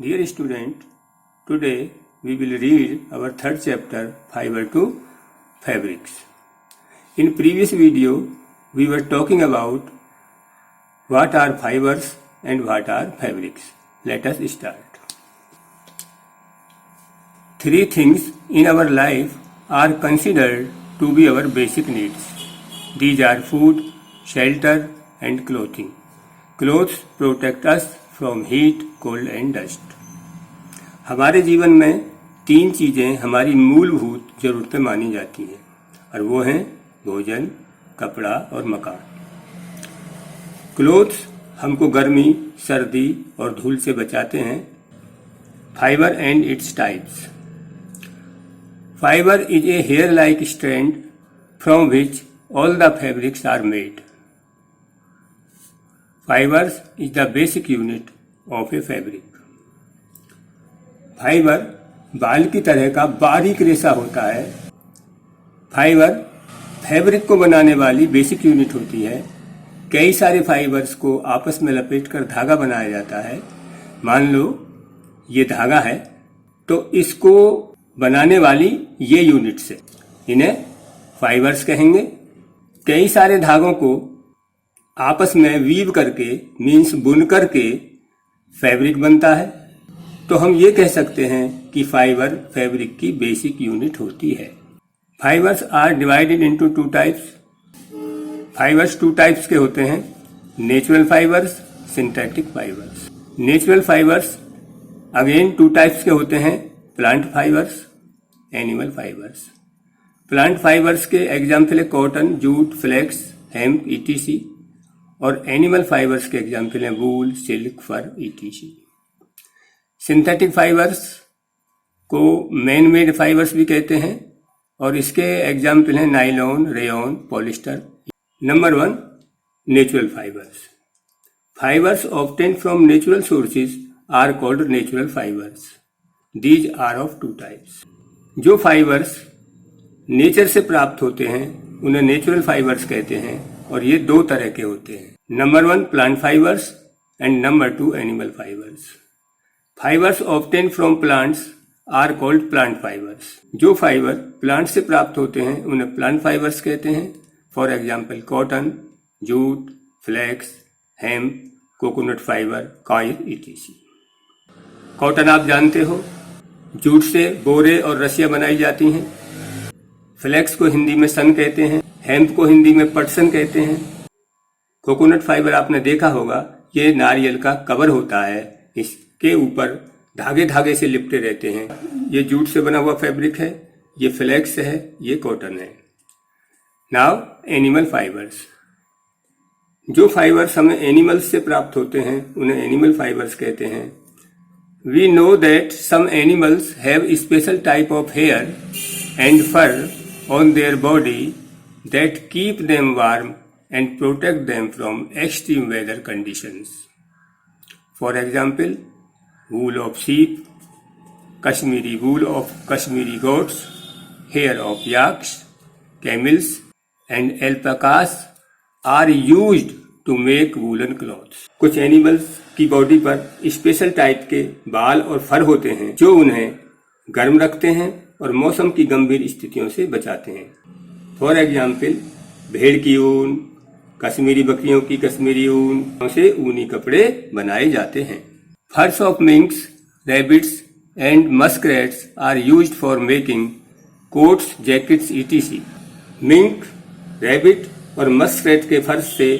Dear student, today we will read our third chapter, Fiber to Fabrics. In previous video, we were talking about what are fibers and what are fabrics. Let us start. Three things in our life are considered to be our basic needs. These are food, shelter and clothing. Clothes protect us from heat, cold and dust. हमारे जीवन में तीन चीज़ें हमारी मूलभूत ज़रूरतें मानी जाती हैं और वो हैं भोजन, कपड़ा और मकान। क्लोथ्स हमको गर्मी, सर्दी और धूल से बचाते हैं। Fibre and its types. Fibre is a hair like strand from which all the fabrics are made. Fibers is the basic unit of a fabric. Fibre बाल की तरह का बारीक रेशा होता है। फाइबर फैब्रिक को बनाने वाली बेसिक यूनिट होती है। कई सारे फाइबर्स को आपस में लपेटकर धागा बनाया जाता है। मान लो ये धागा है तो इसको बनाने वाली ये यूनिट्स है, इन्हें फाइबर्स कहेंगे। कई सारे धागों को आपस में वीव करके मीन्स बुन करके फैब्रिक बनता है। तो हम ये कह सकते हैं कि फाइबर फैब्रिक की बेसिक यूनिट होती है। Fibres are divided into two types. Fibres two types के होते हैं, natural fibres, synthetic fibres. Natural fibres again two types के होते हैं, plant fibres, animal fibres. Plant fibres के एग्जाम्पल है cotton, jute, flax, hemp ETC. और एनिमल फाइबर्स के एग्जाम्पल हैं wool, silk, fur ETC. Synthetic fibres को मैन मेड फाइबर्स भी कहते हैं और इसके एग्जाम्पल हैं nylon, rayon, polyester. Number 1, natural fibres. Fibres obtained from natural sources are called natural fibres. These are of two types. जो fibres nature से प्राप्त होते हैं उन्हें नेचुरल फाइबर्स कहते हैं और ये दो तरह के होते हैं। Number 1 plant fibres and number 2 animal fibres. Fibres obtain from plants are called plant fibres. जो फाइबर प्लांट से प्राप्त होते हैं उन्हें प्लांट फाइबर्स कहते हैं। For example cotton, jute, flax, hemp, coconut fibre, coir ETC. Cotton आप जानते हो, जूट से बोरे और रस्सियां बनाई जाती हैं। फ्लेक्स को हिंदी में सन कहते हैं, हेम्प को हिंदी में पटसन कहते हैं। कोकोनट फाइबर आपने देखा होगा, ये नारियल का कवर होता है, इसके ऊपर धागे धागे से लिपटे रहते हैं। ये जूट से बना हुआ फैब्रिक है, ये फ्लेक्स है, ये कॉटन है। Now animal fibres. जो फाइबर्स हमें एनिमल्स से प्राप्त होते हैं उन्हें एनिमल फाइबर्स कहते हैं। We know that some animals have special type of hair and fur on their body that keep them warm and protect them from extreme weather conditions. For example, wool of sheep, Kashmiri wool of Kashmiri goats, hair of yaks, camels and alpacas are used to make woolen clothes. कुछ animals की body पर special type के बाल और फर होते हैं जो उन्हें गर्म रखते हैं और मौसम की गंभीर स्थितियों से बचाते हैं। फॉर एग्जाम्पल भेड़ की ऊन, कश्मीरी बकरियों की कश्मीरी ऊन से ऊनी कपड़े बनाए जाते हैं। Furs of minks, rabbits and muskrats are used for making coats, jackets etc. Mink, rabbit और मस्करेट के फर्स से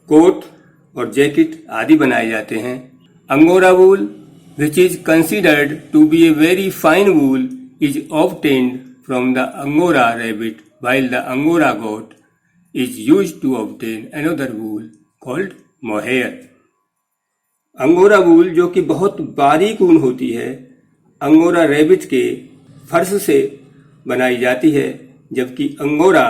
कोट और जैकेट आदि बनाए जाते हैं। Angora wool, which is considered to be a very fine wool, is obtained from the Angora rabbit while the Angora goat is used to obtain another wool called mohair. Angora wool जो कि बहुत बारीक ऊन होती है, angora rabbit के फर्श से बनाई जाती है, जबकि अंगोरा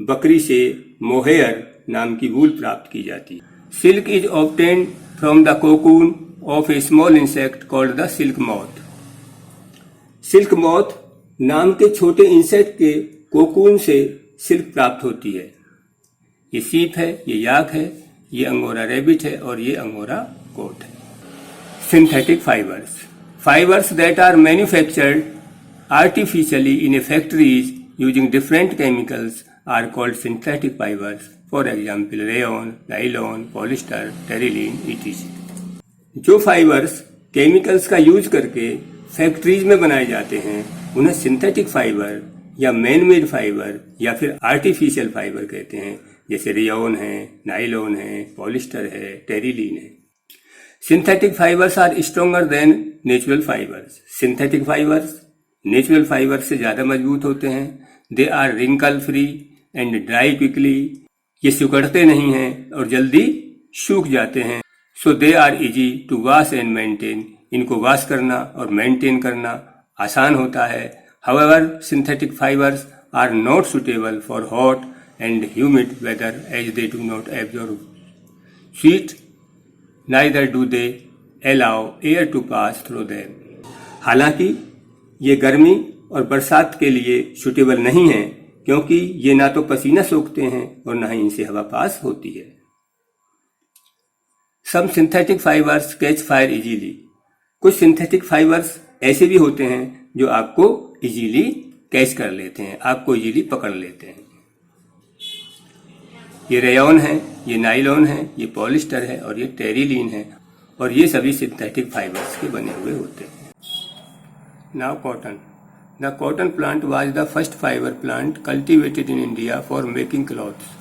बकरी से मोहेयर नाम की वूल प्राप्त की जाती है। Silk is obtained from the cocoon of A small insect called the silk moth. Silk moth नाम के छोटे इंसेक्ट के कोकून से सिल्क प्राप्त होती है। ये सीप है, ये याक है, ये अंगोरा रैबिट है और ये अंगोरा गोट है। Synthetic fibres. Fibers that are manufactured artificially in a factories using different chemicals are called synthetic fibers. For example, rayon, nylon, polyester, terylene etc. जो फाइबर्स केमिकल्स का यूज करके फैक्ट्रीज में बनाए जाते हैं उन्हें सिंथेटिक फाइबर या मैन मेड फाइबर या फिर आर्टिफिशियल फाइबर कहते हैं, जैसे रेयॉन है, नाइलॉन है, पॉलिस्टर है, टेरिलीन है। Synthetic fibres are stronger than natural fibres. Synthetic fibres natural fibre से ज्यादा मजबूत होते हैं। They are wrinkle free and dry quickly. ये सिकुड़ते नहीं हैं और जल्दी सूख जाते हैं। So they are easy to wash and maintain. इनको वॉश करना और मेंटेन करना आसान होता है। However synthetic fibres are not suitable for hot and humid weather as they do not absorb heat, neither do they allow air to pass through them. हालांकि ये गर्मी और बरसात के लिए सुटेबल नहीं है क्योंकि ये ना तो पसीना सोखते हैं और ना ही इनसे हवा पास होती है। Some synthetic fibers catch fire easily. कुछ सिंथेटिक फाइबर्स ऐसे भी होते हैं जो आपको इजीली कैच कर लेते हैं, आपको इजीली पकड़ लेते हैं। ये रेयॉन है, ये नाइलॉन है, ये पॉलिस्टर है और ये टेरिलीन है और ये सभी सिंथेटिक फाइबर्स के बने हुए होते हैं। Now cotton. The cotton plant was the first fibre plant cultivated in India for making clothes.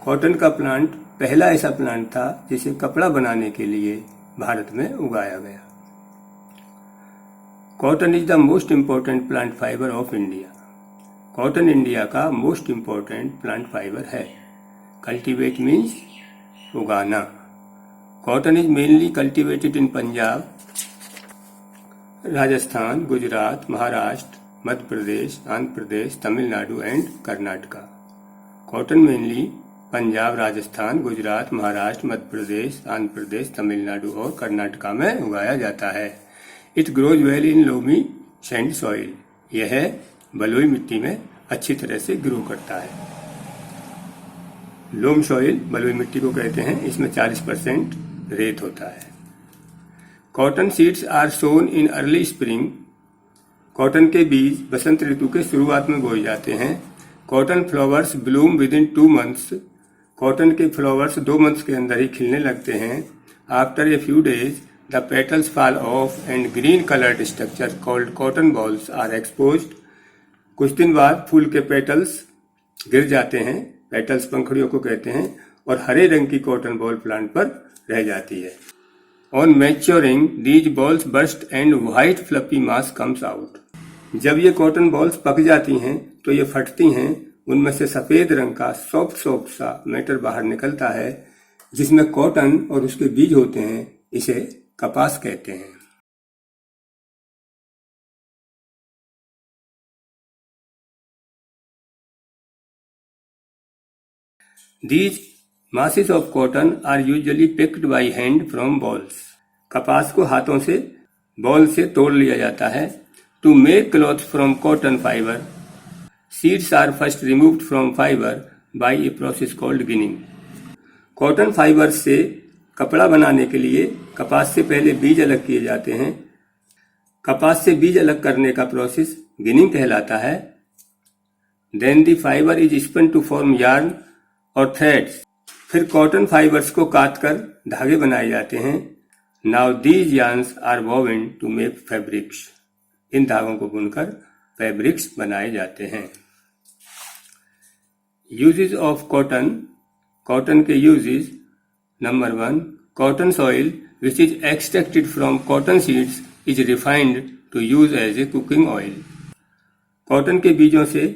Cotton का प्लांट पहला ऐसा प्लांट था जिसे कपड़ा बनाने के लिए भारत में उगाया गया। Cotton is the most important plant fibre of India. Cotton India का मोस्ट इम्पोर्टेंट प्लांट फाइबर है। Cultivate means उगाना। Cotton is mainly cultivated in Punjab, Rajasthan, Gujarat, Maharashtra, Madhya Pradesh, Andhra Pradesh, Tamil Nadu and Karnataka. Cotton mainly Punjab, Rajasthan, Gujarat, Maharashtra, Madhya Pradesh, Andhra Pradesh, Tamil Nadu और कर्नाटका में उगाया जाता है। It grows well in loamy sand soil. यह बलुई मिट्टी में अच्छी तरह से ग्रो करता है। लोम सॉइल बलुई मिट्टी को कहते हैं, इसमें 40% रेत होता है। Cotton seeds are sown in early spring. Cotton के बीज बसंत ऋतु के शुरुआत में बोए जाते हैं। Cotton flowers bloom within 2 months। Cotton के फ्लावर्स 2 months के अंदर ही खिलने लगते हैं। After a few days the petals fall off and green coloured structure called cotton bolls are exposed. कुछ दिन बाद फूल के पेटल्स गिर जाते हैं, पेटल्स पंखुड़ियों को कहते हैं, और हरे रंग की कॉटन बॉल प्लांट पर रह जाती है। On maturing these balls burst and white fluffy mass comes out. जब ये कॉटन बॉल्स पक जाती हैं तो ये फटती हैं, उनमें से सफेद रंग का सॉफ्ट सा मैटर बाहर निकलता है जिसमें कॉटन और उसके बीज होते हैं। इसे कपास कहते हैं। These masses of cotton are usually picked by hand from balls. कपास को हाथों से बॉल से तोड़ लिया जाता है। To make cloth from cotton fiber, seeds are first removed from fiber by a process called ginning. Cotton fibre से कपड़ा बनाने के लिए कपास से पहले बीज अलग किए जाते हैं। कपास से बीज अलग करने का प्रोसेस गिनिंग कहलाता है। Then the fiber is spun to form yarn और थ्रेड्स। फिर कॉटन फाइबर्स को काट कर धागे बनाए जाते हैं। Now these yarns are woven to make fabrics. इन धागों को बुनकर फैब्रिक्स बनाए जाते हैं। Uses of cotton. कॉटन के uses. Number 1, cotton soil which is extracted from cotton seeds is refined to use as a cooking oil. Cotton के बीजों से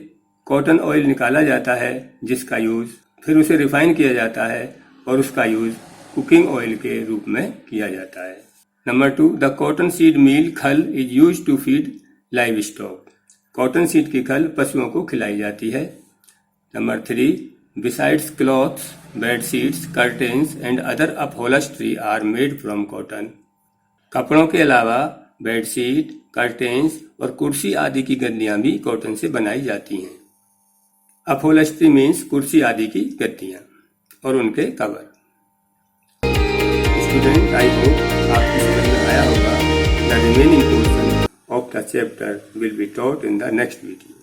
कॉटन ऑयल निकाला जाता है जिसका यूज फिर उसे रिफाइन किया जाता है और उसका यूज कुकिंग ऑयल के रूप में किया जाता है। Number 2, the cotton seed meal खल is use to feed livestock. Cotton seed की खल पशुओं को खिलाई जाती है। Number 3, besides clothes, bed sheets, curtains and other upholstery are made from cotton. कपड़ों के अलावा बेडशीट, कर्टेन्स और कुर्सी आदि की गद्दियां भी कॉटन से बनाई जाती हैं। अपहोल्स्ट्री मीन्स कुर्सी आदि की गद्दियां और उनके कवर। स्टूडेंट, आई होप आपको समझ में आया होगा। The remaining portion of the chapter will be taught in the next video.